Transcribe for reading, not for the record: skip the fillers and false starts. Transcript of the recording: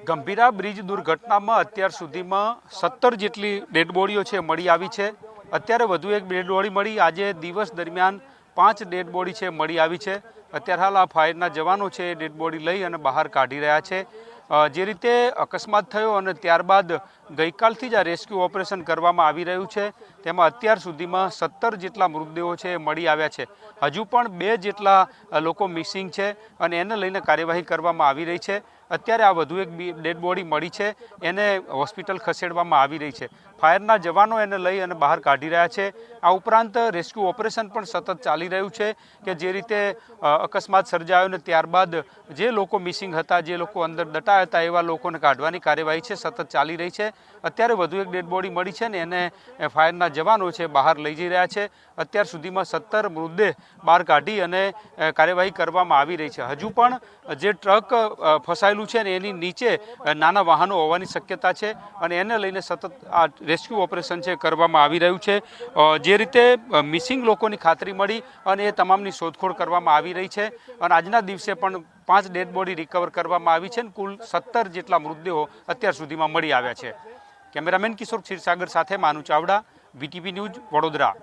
Gambhira bridge દુર્ઘટનામાં અત્યાર સુધીમાં 17 જેટલી ડેડ બોડીઓ છે મળી આવી છે। અત્યારે વધુ એક ડેડ બોડી મળી। આજે દિવસ દરમિયાન 5 ડેડ બોડી છે મળી આવી છે। અત્યારે હાલ આ ફાયરના જવાનો છે એ ડેડ બોડી લઈ અને બહાર કાઢી રહ્યા છે। જે રીતે અકસ્માત થયો અને ત્યારબાદ ગઈકાલથી જ આ રેસ્ક્યુ ઓપરેશન કરવામાં આવી રહ્યું છે, તેમાં અત્યાર સુધીમાં 17 જેટલા મૃતદેહો છે એ મળી આવ્યા છે। હજુ પણ 2 જેટલા લોકો મિસિંગ છે અને એને લઈને કાર્યવાહી કરવામાં આવી રહી છે। અત્યારે આ વધુ એક ડેડ બોડી મળી છે, એને હોસ્પિટલ ખસેડવામાં આવી રહી છે। ફાયરના જવાનો એને લઈ અને બહાર કાઢી રહ્યા છે। આ ઉપરાંત રેસ્ક્યુ ઓપરેશન પણ સતત ચાલી રહ્યું છે કે જે રીતે અકસ્માત સર્જાયો ને ત્યારબાદ જે લોકો મિસિંગ હતા, જે લોકો અંદર દટાયા હતા એવા લોકોને કાઢવાની કાર્યવાહી છે સતત ચાલી રહી છે। અત્યારે વધુ એક ડેડ બોડી મળી છે ને એને ફાયરના જવાનો છે બહાર લઈ જઈ રહ્યા છે। અત્યાર સુધીમાં 17 મૃતદેહ બહાર કાઢી અને કાર્યવાહી કરવામાં આવી રહી છે। હજુ પણ જે ટ્રક ફસાયેલું છે ને એની નીચે નાના વાહનો હોવાની શક્યતા છે અને એને લઈને સતત આ રેસ્ક્યુ ઓપરેશન છે કરવામાં આવી રહ્યું છે। જે રીતે મિસિંગ લોકોની ખાતરી મળી અને એ તમામની શોધખોળ કરવામાં આવી રહી છે અને આજના દિવસે પણ 5 ડેડ બોડી રિકવર કરવામાં આવી છે અને કુલ 17 જેટલા મૃતદેહો અત્યાર સુધીમાં મળી આવ્યા છે। કેમેરામેન કિશોર ક્ષીરસાગર સાથે માનુ ચાવડા, VTV ન્યૂઝ, વડોદરા।